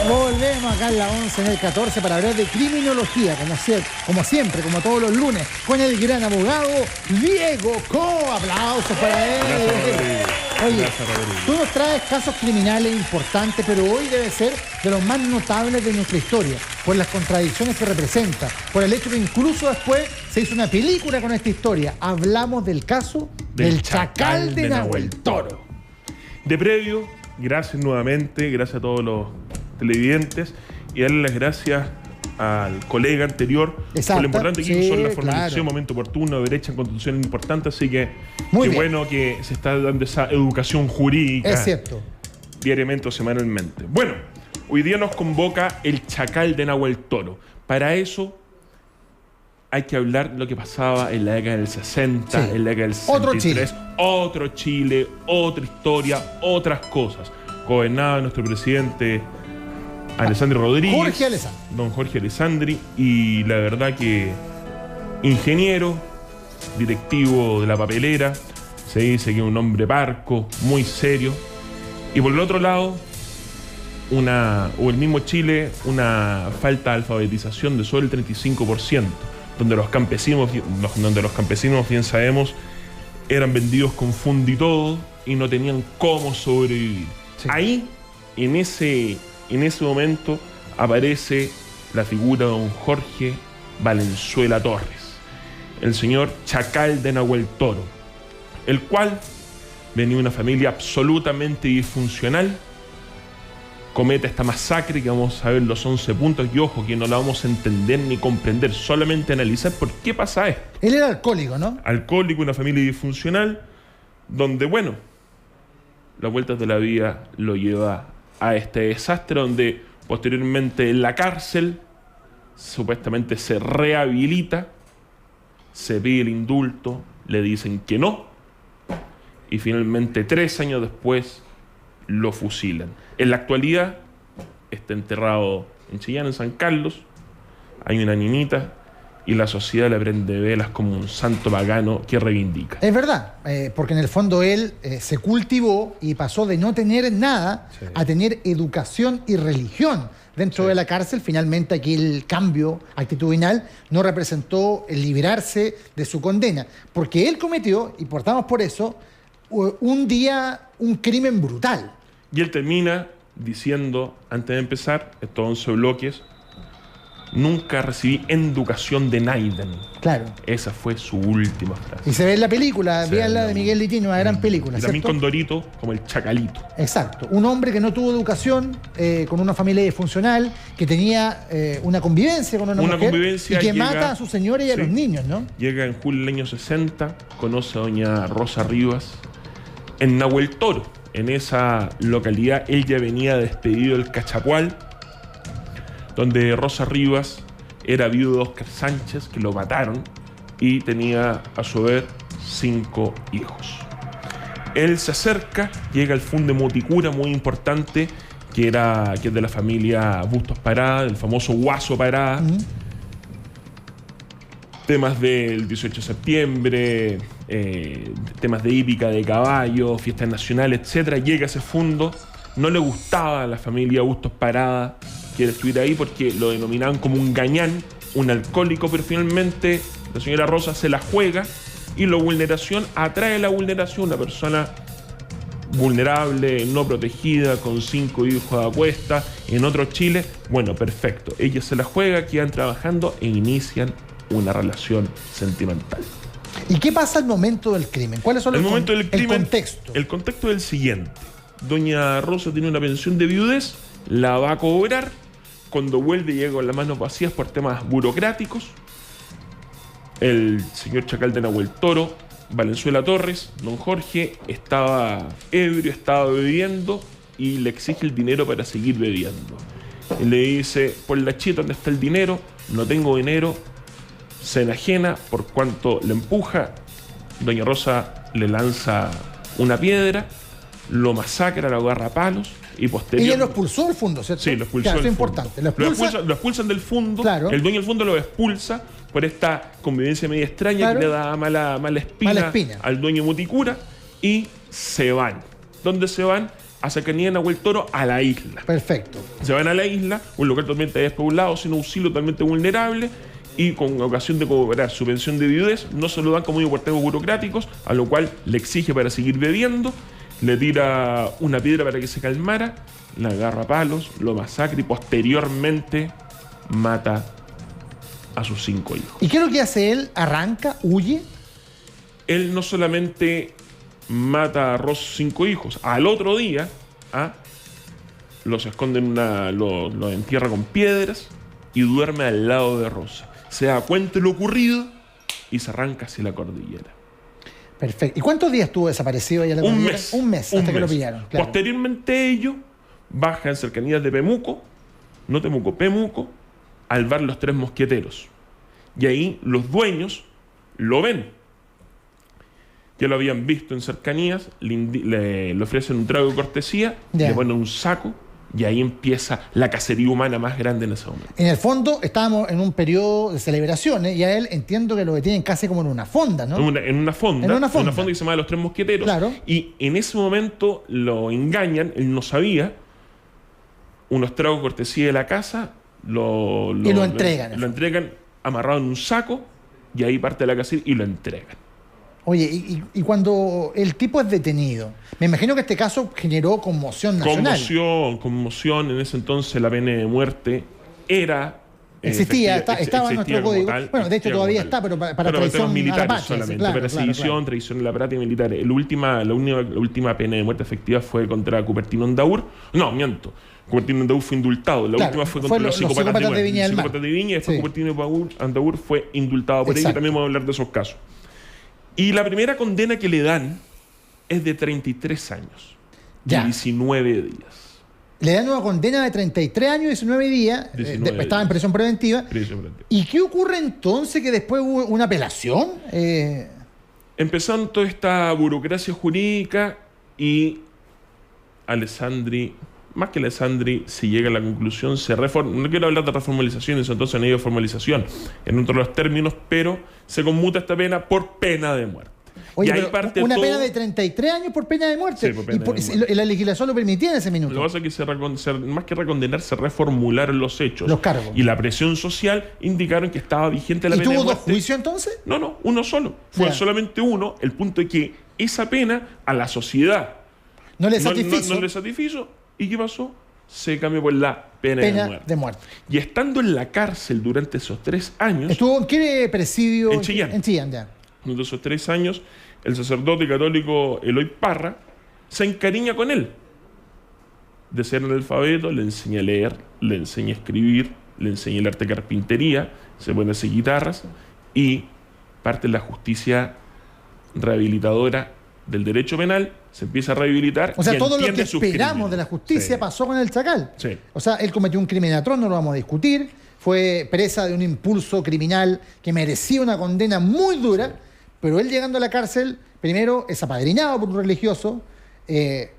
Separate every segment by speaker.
Speaker 1: Volvemos acá en la 11, en el 14, para hablar de criminología, como siempre, como todos los lunes, con el gran abogado Diego Cobo. Aplausos para él. Oye, tú nos traes casos criminales importantes, pero hoy debe ser de los más notables de nuestra historia, por las contradicciones que representa, por el hecho que incluso después se hizo una película con esta historia. Hablamos del caso del Chacal de Nahuel Toro.
Speaker 2: De previo, gracias nuevamente, gracias a todos los televidentes, y darle las gracias al colega anterior.
Speaker 1: Exacto,
Speaker 2: por lo importante que hizo la formalización,
Speaker 1: claro.
Speaker 2: Momento oportuno, derecha en constitución importante, así que
Speaker 1: Muy
Speaker 2: qué
Speaker 1: bien.
Speaker 2: bueno que se está dando esa educación jurídica.
Speaker 1: Es cierto.
Speaker 2: Diariamente o semanalmente. Bueno, hoy día nos convoca el Chacal de Nahuel Toro. Para eso hay que hablar de lo que pasaba en la década del 60,
Speaker 1: Sí.
Speaker 2: en la década del 63. Otro Chile, otra historia, otras cosas. Gobernaba nuestro presidente Alessandro Rodríguez.
Speaker 1: Jorge Alessandri.
Speaker 2: Don Jorge Alessandri. Y la verdad que ingeniero, directivo de la papelera, se dice que es un hombre parco, muy serio. Y por el otro lado, o el mismo Chile, una falta de alfabetización de solo el 35%, donde los campesinos, bien sabemos, eran vendidos con fund y todo y no tenían cómo sobrevivir.
Speaker 1: Sí.
Speaker 2: Ahí, en ese momento, aparece la figura de don Jorge Valenzuela Torres, el señor Chacal de Nahuel Toro, el cual venía de una familia absolutamente disfuncional, comete esta masacre que vamos a ver los 11 puntos, y ojo, que no la vamos a entender ni comprender, solamente analizar por qué pasa esto.
Speaker 1: Él era alcohólico, ¿no?
Speaker 2: Alcohólico, una familia disfuncional, donde, bueno, las vueltas de la vida lo lleva a este desastre, donde posteriormente en la cárcel supuestamente se rehabilita, se pide el indulto, le dicen que no, y finalmente 3 años después lo fusilan. En la actualidad está enterrado en Chillán, en San Carlos. Hay una niñita y la sociedad le prende velas como un santo pagano que reivindica.
Speaker 1: Es verdad, porque en el fondo él se cultivó y pasó de no tener nada a tener educación y religión dentro de la cárcel. Finalmente aquí el cambio actitudinal no representó el liberarse de su condena, porque él cometió, y portamos por eso, un crimen brutal.
Speaker 2: Y él termina diciendo, antes de empezar, estos 11 bloques: nunca recibí educación de Naiden.
Speaker 1: Claro.
Speaker 2: Esa fue su última frase.
Speaker 1: Y se ve en la película,
Speaker 2: Se
Speaker 1: vean
Speaker 2: ve
Speaker 1: la
Speaker 2: en
Speaker 1: de
Speaker 2: la-
Speaker 1: Miguel Litino, una gran película,
Speaker 2: Y también
Speaker 1: ¿cierto?
Speaker 2: con Dorito como el Chacalito.
Speaker 1: Exacto. Un hombre que no tuvo educación, con una familia disfuncional, que tenía una convivencia con una mujer
Speaker 2: convivencia,
Speaker 1: y que
Speaker 2: llega-
Speaker 1: mata a su señora y a
Speaker 2: sí.
Speaker 1: los niños, ¿no?
Speaker 2: Llega en julio del año 60, conoce a doña Rosa Rivas en Nahuel Toro. En esa localidad él ya venía despedido del Cachapual, donde Rosa Rivas era viudo de Óscar Sánchez, que lo mataron, y tenía a su vez 5 hijos. Él se acerca, llega al Fund de Moticura, muy importante, que es de la familia Bustos Parada, del famoso Guaso Parada. Temas del 18 de septiembre, temas de hípica de caballo, fiestas nacionales, etc. Llega a ese fondo, no le gustaba a la familia Bustos Parada que él estuviera ahí, porque lo denominaban como un gañán, un alcohólico, pero finalmente la señora Rosa se la juega y la vulneración atrae la vulneración, una persona vulnerable, no protegida, con 5 hijos a cuesta, en otro Chile. Bueno, perfecto, ella se la juega, quedan trabajando e inician una relación sentimental.
Speaker 1: ¿Y qué pasa al momento del crimen? ¿Cuáles son
Speaker 2: El
Speaker 1: los
Speaker 2: momento del crimen,
Speaker 1: el contexto?
Speaker 2: El contexto es el siguiente: doña Rosa tiene una pensión de viudez, la va a cobrar. Cuando vuelve, llega con las manos vacías por temas burocráticos. El señor Chacal de Nahuel Toro, Valenzuela Torres, don Jorge, estaba ebrio, estaba bebiendo y le exige el dinero para seguir bebiendo. Y le dice: por la chita, ¿dónde está el dinero? No tengo dinero. Se enajena, por cuanto le empuja. Doña Rosa le lanza una piedra, lo masacra, lo agarra a palos Y posterior.
Speaker 1: Ella lo expulsó del fondo, ¿cierto?
Speaker 2: Sí, lo expulsó.
Speaker 1: Claro, eso es
Speaker 2: fondo.
Speaker 1: importante.
Speaker 2: Lo expulsan del fondo.
Speaker 1: Claro.
Speaker 2: El dueño del fondo lo expulsa por esta convivencia media extraña,
Speaker 1: claro,
Speaker 2: que le da mala espina al dueño Muticura, y se van. ¿Dónde se van? A cercanía de Nahuel Toro, a la isla.
Speaker 1: Perfecto.
Speaker 2: Se van a la isla, un lugar totalmente despoblado, sin auxilio, totalmente vulnerable, y con ocasión de cobrar su pensión de viudez, no se lo dan como porteros burocráticos, a lo cual le exige para seguir bebiendo, le tira una piedra para que se calmara, la agarra a palos, lo masacra y posteriormente mata a sus 5 hijos.
Speaker 1: ¿Y qué es lo que hace él? ¿Arranca? ¿Huye?
Speaker 2: Él no solamente mata a sus 5 hijos, al otro día los esconde los entierra con piedras y duerme al lado de Rosa. Se da cuenta de lo ocurrido y se arranca hacia la cordillera.
Speaker 1: Perfecto. ¿Y cuántos días estuvo desaparecido allá en la cordillera? Un mes, hasta que lo pillaron. Claro.
Speaker 2: Posteriormente ellos bajan en cercanías de Pemuco, no Temuco, Pemuco, al bar Los Tres Mosqueteros. Y ahí los dueños lo ven. Ya lo habían visto en cercanías, le ofrecen un trago de cortesía, le ponen un saco, y ahí empieza la cacería humana más grande en ese momento.
Speaker 1: En el fondo, estábamos en un periodo de celebraciones, y a él entiendo que lo detienen casi como en una fonda, ¿no?
Speaker 2: En una fonda que se llama Los Tres Mosqueteros.
Speaker 1: Claro.
Speaker 2: Y en ese momento lo engañan, él no sabía, unos tragos de cortesía de la casa, y lo entregan. Lo entregan amarrado en un saco, y ahí parte la cacería y lo entregan.
Speaker 1: Oye, y cuando el tipo es detenido, me imagino que este caso generó conmoción nacional.
Speaker 2: Conmoción. En ese entonces la pena de muerte
Speaker 1: existía, estaba en nuestro código.
Speaker 2: Tal,
Speaker 1: bueno, de hecho todavía está, pero para traición
Speaker 2: militares
Speaker 1: Apache,
Speaker 2: solamente.
Speaker 1: Claro,
Speaker 2: para sedición, traición a la práctica militar. La última pena de muerte efectiva fue contra Cupertino Andaur. No, miento. Cupertino Andaur fue indultado. La última fue contra los psicópatas de Viña del Mar. Y después Cupertino Andaur fue indultado por ello. También vamos a hablar de esos casos. Y la primera condena que le dan es de 33 años. Y 19 días.
Speaker 1: Le dan una condena de 33 años y 19 días. Estaba en prisión preventiva. ¿Y qué ocurre entonces que después hubo una apelación?
Speaker 2: Empezando toda esta burocracia jurídica y Alessandri, más que Alessandri, se llega a la conclusión, no quiero hablar de reformalización, eso entonces no hay formalización en otros los términos, pero se conmuta esta pena por pena de muerte.
Speaker 1: Oye, y ahí parte una pena de 33 años por pena de muerte. Sí, por pena de muerte. La legislación lo permitía en ese minuto.
Speaker 2: Lo que pasa es que más que recondenar, se reformularon los hechos.
Speaker 1: Los cargos.
Speaker 2: Y la presión social indicaron que estaba vigente la pena de muerte.
Speaker 1: ¿Y tuvo dos juicios entonces?
Speaker 2: No, uno solo. Fue solamente uno, el punto de que esa pena a la sociedad
Speaker 1: no le satisfizo.
Speaker 2: No le satisfizo. ¿Y qué pasó? Se cambió por la pena de muerte. Y estando en la cárcel durante esos 3 años...
Speaker 1: ¿Estuvo en qué presidio?
Speaker 2: En Chillán.
Speaker 1: En Chillán, ya.
Speaker 2: Durante esos 3 años, el sacerdote católico Eloy Parra se encariña con él. De ser analfabeto, le enseña a leer, le enseña a escribir, le enseña el arte de carpintería, se pone a hacer guitarras y parte de la justicia rehabilitadora del derecho penal, se empieza a rehabilitar.
Speaker 1: O sea, todo lo que esperamos de la justicia pasó con el Chacal.
Speaker 2: Sí.
Speaker 1: O sea, él cometió un crimen atroz, no lo vamos a discutir, fue presa de un impulso criminal que merecía una condena muy dura, pero él llegando a la cárcel, primero es apadrinado por un religioso,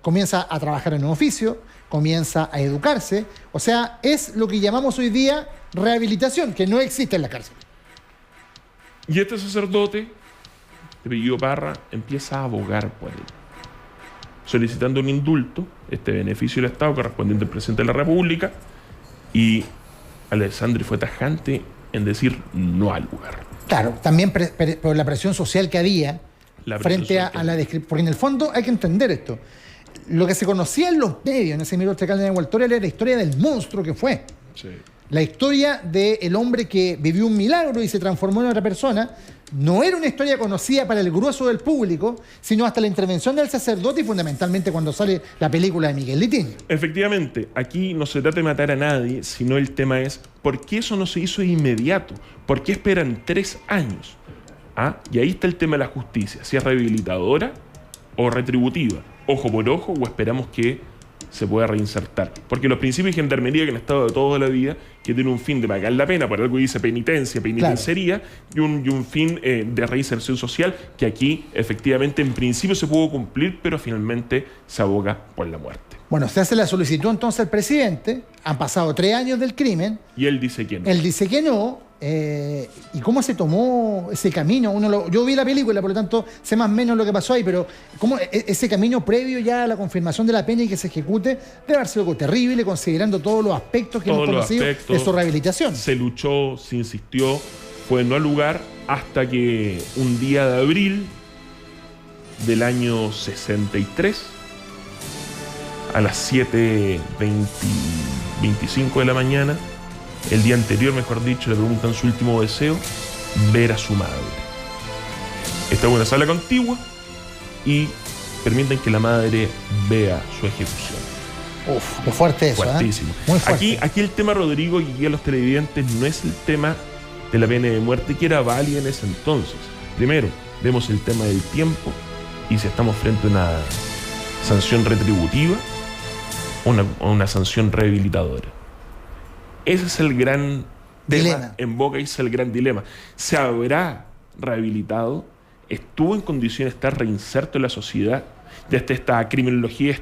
Speaker 1: comienza a trabajar en un oficio, comienza a educarse, o sea, es lo que llamamos hoy día rehabilitación, que no existe en la cárcel.
Speaker 2: Y este sacerdote, de apellido Parra, empieza a abogar por él, solicitando un indulto, este beneficio del Estado correspondiente al presidente de la República, y Alessandri fue tajante en decir no al lugar.
Speaker 1: Claro, también por la presión social que había frente a la descripción. Porque en el fondo hay que entender esto. Lo que se conocía en los medios en ese minuto Chacal de Nahuel Toro era la historia del monstruo que fue.
Speaker 2: Sí.
Speaker 1: La historia del hombre que vivió un milagro y se transformó en otra persona no era una historia conocida para el grueso del público, sino hasta la intervención del sacerdote y fundamentalmente cuando sale la película de Miguel Litín.
Speaker 2: Efectivamente, aquí no se trata de matar a nadie, sino el tema es ¿por qué eso no se hizo de inmediato? ¿Por qué esperan 3 años? Y ahí está el tema de la justicia, si es rehabilitadora o retributiva, ojo por ojo, o esperamos que se pueda reinsertar. Porque los principios de gendarmería que han estado de toda la vida, que tienen un fin de pagar la pena, por algo dice penitenciaría, claro, y un fin de reinserción social, que aquí efectivamente en principio se pudo cumplir, pero finalmente se aboga por la muerte.
Speaker 1: Bueno, se hace la solicitud entonces al presidente, han pasado 3 años del crimen.
Speaker 2: Y él dice que no.
Speaker 1: Él dice que no. ¿Y cómo se tomó ese camino? Yo vi la película, por lo tanto sé más o menos lo que pasó ahí, pero ¿cómo ese camino previo ya a la confirmación de la pena y que se ejecute debe haber sido algo terrible, considerando todos los aspectos que hemos conocido de su rehabilitación?
Speaker 2: Se luchó, se insistió, fue no al lugar hasta que un día de abril del año 63, a las 7:25 de la mañana, el día anterior, mejor dicho, le preguntan su último deseo: ver a su madre. Está en una sala contigua y permiten que la madre vea su ejecución.
Speaker 1: Uf, qué fuerte eso.
Speaker 2: Fuertísimo.
Speaker 1: Muy fuerte.
Speaker 2: Aquí el tema, Rodrigo, y a los televidentes, no es el tema de la pena de muerte, que era válida en ese entonces. Primero, vemos el tema del tiempo y si estamos frente a una sanción retributiva o una sanción rehabilitadora. Ese es el gran tema en boca y ese es el gran dilema. ¿Se habrá rehabilitado? ¿Estuvo en condiciones de estar reinserto en la sociedad? Desde esta criminología,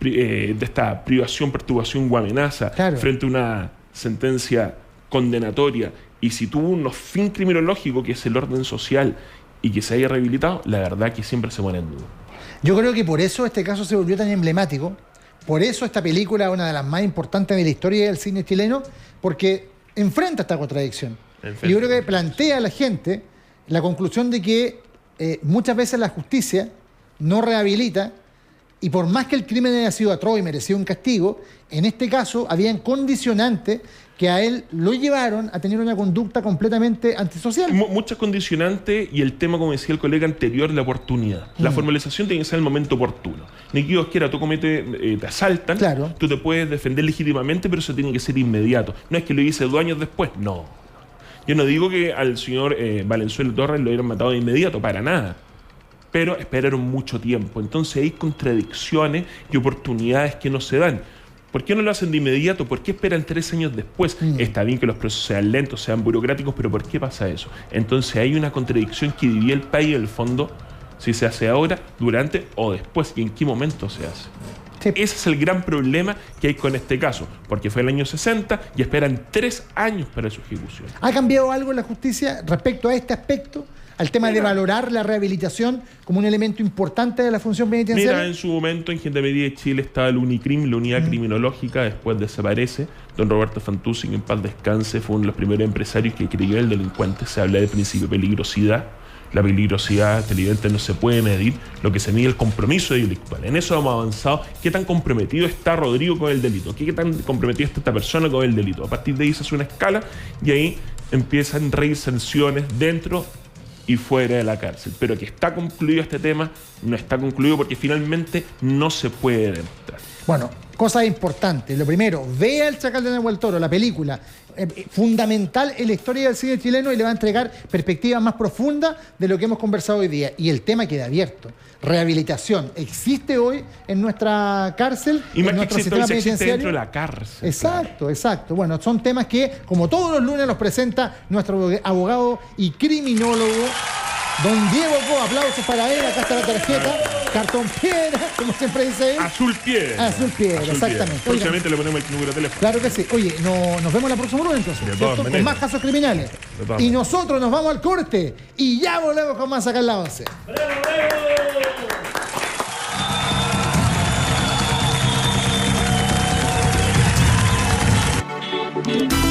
Speaker 2: de esta privación, perturbación o amenaza, claro, frente a una sentencia condenatoria, y si tuvo un fin criminológico que es el orden social y que se haya rehabilitado, la verdad que siempre se pone en duda.
Speaker 1: Yo creo que por eso este caso se volvió tan emblemático. Por eso esta película es una de las más importantes de la historia del cine chileno, porque enfrenta esta contradicción. Y yo creo que plantea a la gente la conclusión de que muchas veces la justicia no rehabilita, y por más que el crimen haya sido atroz y merecía un castigo, en este caso habían condicionantes que a él lo llevaron a tener una conducta completamente antisocial.
Speaker 2: Muchas condicionantes, y el tema, como decía el colega anterior, la oportunidad. La formalización tiene que ser el momento oportuno. Ni que Dios quiera, tú te asaltan, claro, tú te puedes defender legítimamente, pero eso tiene que ser inmediato. No es que lo hice 2 años después, no. Yo no digo que al señor Valenzuela Torres lo hubieran matado de inmediato, para nada. Pero esperaron mucho tiempo. Entonces hay contradicciones y oportunidades que no se dan. ¿Por qué no lo hacen de inmediato? ¿Por qué esperan 3 años después? Está bien que los procesos sean lentos, sean burocráticos, pero ¿por qué pasa eso? Entonces hay una contradicción que divide el país, en el fondo, si se hace ahora, durante o después, y en qué momento se hace. Sí. Ese es el gran problema que hay con este caso, porque fue el año 60 y esperan 3 años para su ejecución.
Speaker 1: ¿Ha cambiado algo en la justicia respecto a este aspecto? Al tema de valorar la rehabilitación como un elemento importante de la función penitenciaria.
Speaker 2: Mira, en su momento en Gendarmería de Chile estaba el UNICRIM, la unidad criminológica, después desaparece. Don Roberto Fantuzzi, que en paz descanse, fue uno de los primeros empresarios que creyó el delincuente. Se habla del principio de peligrosidad. La peligrosidad televidente no se puede medir, lo que se mide el compromiso delictual. En eso hemos avanzado. ¿Qué tan comprometido está Rodrigo con el delito? ¿Qué tan comprometido está esta persona con el delito? A partir de ahí se hace una escala y ahí empiezan a reír sanciones dentro y fuera de la cárcel. Pero que está concluido este tema, no está concluido porque finalmente no se puede demostrar.
Speaker 1: Bueno, cosas importantes. Lo primero, vea El Chacal de Nahuel Toro, la película. Fundamental en la historia del cine chileno y le va a entregar perspectivas más profundas de lo que hemos conversado hoy día. Y el tema queda abierto. Rehabilitación existe hoy en nuestra cárcel,
Speaker 2: y
Speaker 1: en nuestro sistema penitenciario.
Speaker 2: Existe dentro de la cárcel.
Speaker 1: Exacto, claro. Exacto. Bueno, son temas que, como todos los lunes, nos presenta nuestro abogado y criminólogo, don Diego Coa. Aplausos para él. Acá está la tarjeta. Cartón piedra, como siempre dice él.
Speaker 2: Azul piedra.
Speaker 1: Azul piedra, exactamente.
Speaker 2: Próximamente le ponemos el número de teléfono.
Speaker 1: Claro que sí. Oye, nos vemos la próxima lunes entonces, ¿cierto? Con más casos criminales. Y nosotros nos vamos al corte y ya volvemos con más acá en la 11. ¡Bravo!